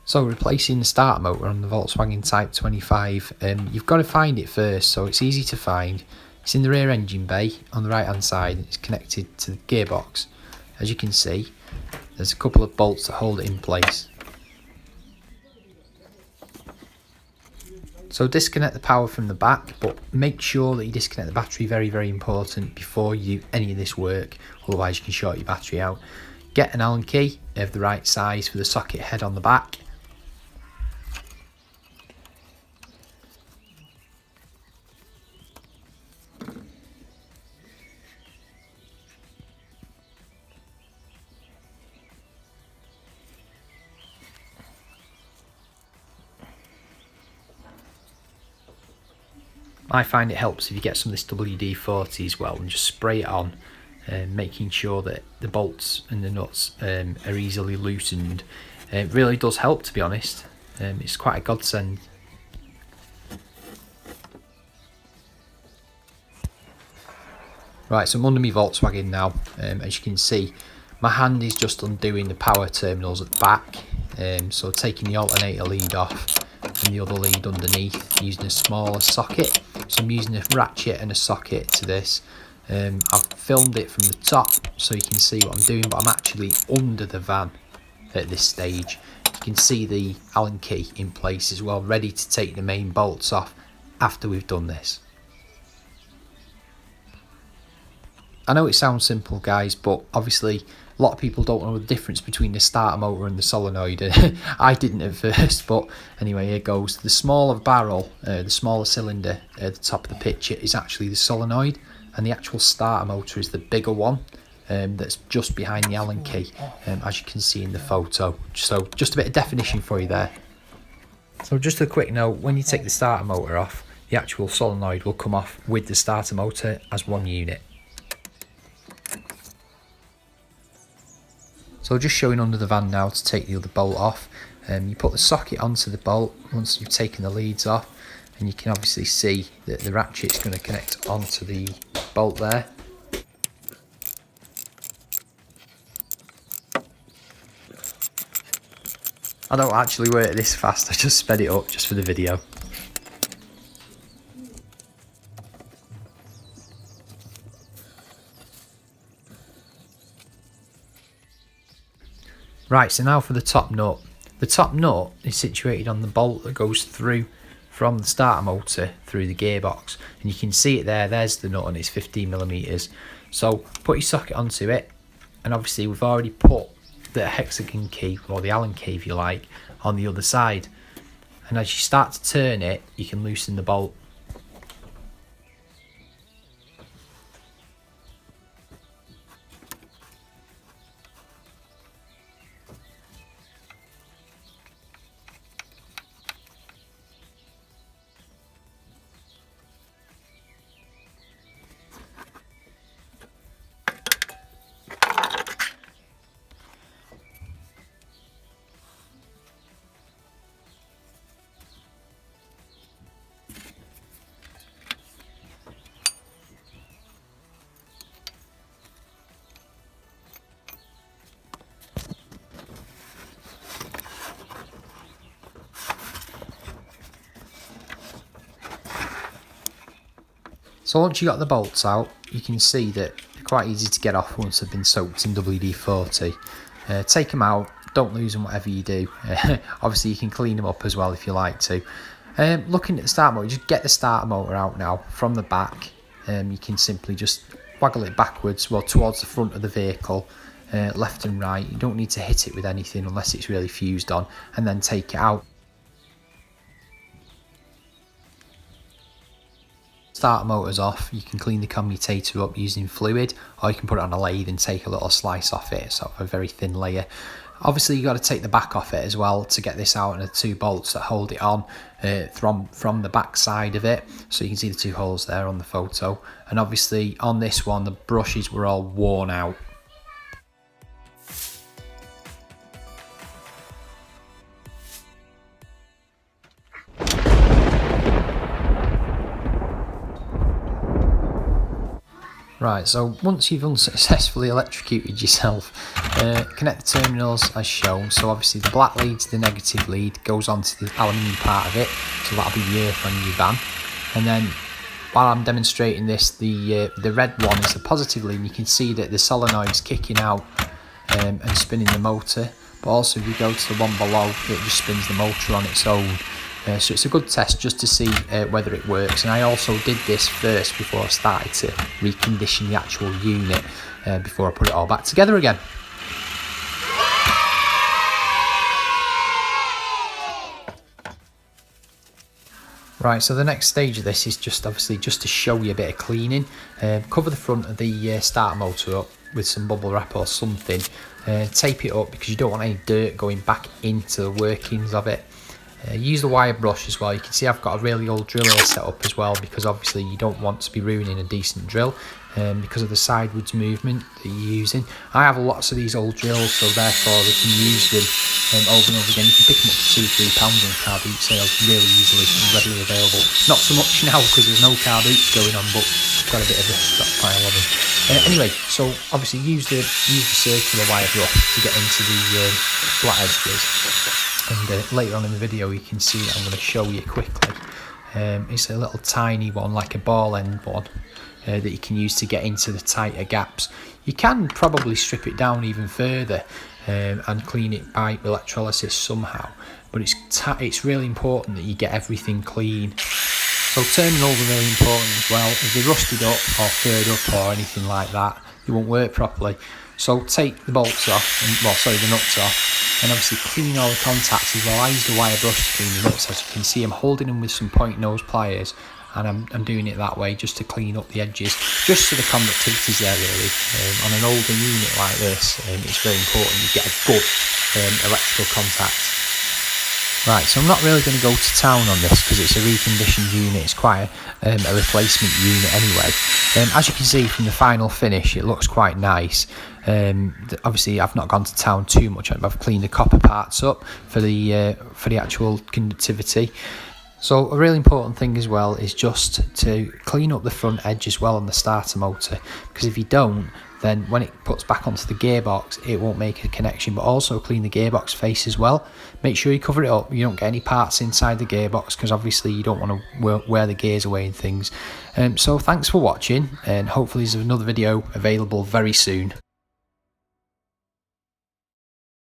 So replacing the starter motor on the Volkswagen Type 25, you've got to find it first, so it's easy to find. It's in the rear engine bay on the right hand side. It's connected to the gearbox. As you can see, there's a couple of bolts that hold it in place. So disconnect the power from the back, but make sure that you disconnect the battery, very important, before you do any of this work, otherwise you can short your battery out. Get an Allen key of the right size for the socket head on the back. I find it helps if you get some of this WD-40 as well and just spray it on, making sure that the bolts and the nuts are easily loosened. It really does help, to be honest. It's quite a godsend. Right, so I'm under my Volkswagen now. As you can see, my hand is just undoing the power terminals at the back. So taking the alternator lead off and the other lead underneath using a smaller socket. So I'm using a ratchet and a socket to this. I've filmed it from the top so you can see what I'm doing, but I'm actually under the van at this stage. You can see the Allen key in place as well, ready to take the main bolts off after we've done this. I know it sounds simple, guys, but obviously a lot of people don't know the difference between the starter motor and the solenoid. I didn't at first, but anyway, here goes. The smaller barrel, the smaller cylinder at the top of the picture is actually the solenoid, and the actual starter motor is the bigger one that's just behind the Allen key, as you can see in the photo. So just a bit of definition for you there. So just a quick note, when you take the starter motor off, the actual solenoid will come off with the starter motor as one unit. So just showing under the van now to take the other bolt off. You put the socket onto the bolt once you've taken the leads off, and you can obviously see that the ratchet's going to connect onto the bolt there. I don't actually work this fast, I just sped it up just for the video. Right, so now for the top nut. The top nut is situated on the bolt that goes through from the starter motor through the gearbox, and you can see it there. There's the nut, and it's 15mm. So put your socket onto it, and obviously we've already put the hexagon key, or the Allen key if you like, on the other side. And as you start to turn it, you can loosen the bolt. So once you got the bolts out, you can see that they're quite easy to get off once they've been soaked in WD-40. Take them out, don't lose them whatever you do. Obviously you can clean them up as well if you like to. Looking at the starter motor, just get the starter motor out now from the back. You can simply just waggle it backwards, well towards the front of the vehicle, left and right. You don't need to hit it with anything unless it's really fused on, and then take it out. Starter motor's off, you can clean the commutator up using fluid, or you can put it on a lathe and take a little slice off it, sort of a very thin layer. Obviously you got to take the back off it as well to get this out, and the two bolts that hold it on from the back side of it. So you can see the two holes there on the photo, and obviously on this one the brushes were all worn out. Right, so once you've unsuccessfully electrocuted yourself, connect the terminals as shown. So obviously the black lead to the negative lead goes onto the aluminium part of it, so that'll be the earth on your van. And then while I'm demonstrating this, the red one is the positive lead, and you can see that the solenoid's kicking out and spinning the motor. But also if you go to the one below, it just spins the motor on its own. So it's a good test just to see whether it works. And I also did this first before I started to recondition the actual unit before I put it all back together again. Right, so the next stage of this is just to show you a bit of cleaning. Cover the front of the starter motor up with some bubble wrap or something. Tape it up because you don't want any dirt going back into the workings of it. Use the wire brush as well. You can see I've got a really old drill here set up as well, because obviously you don't want to be ruining a decent drill because of the sideways movement that you're using. I have lots of these old drills, so therefore we can use them over and over again. You can pick them up for £2-3 on car boot sales really easily and readily available. Not so much now because there's no car boots going on, but I've got a bit of a stockpile of them. Anyway, so obviously use the circular wire brush to get into the flat edges. And later on in the video you can see that I'm going to show you quickly. It's a little tiny one, like a ball end one, that you can use to get into the tighter gaps. You can probably strip it down even further and clean it by electrolysis somehow, but it's really important that you get everything clean. So terminals are really important as well. If they're rusted up or furred up or anything like that, they won't work properly. So take the bolts off, the nuts off, and obviously clean all the contacts as well. I use the wire brush to clean the nuts. As you can see, I'm holding them with some point nose pliers, and I'm doing it that way just to clean up the edges, just so the conductivity's there really. On an older unit like this, it's very important you get a good electrical contact. Right, so I'm not really going to go to town on this because it's a reconditioned unit. It's quite a replacement unit anyway. As you can see from the final finish, it looks quite nice. Obviously, I've not gone to town too much. I've cleaned the copper parts up for the actual conductivity. So a really important thing as well is just to clean up the front edge as well on the starter motor, because if you don't, then when it puts back onto the gearbox it won't make a connection. But also clean the gearbox face as well. Make sure you cover it up, you don't get any parts inside the gearbox, because obviously you don't want to wear the gears away and things. So thanks for watching, and hopefully there's another video available very soon.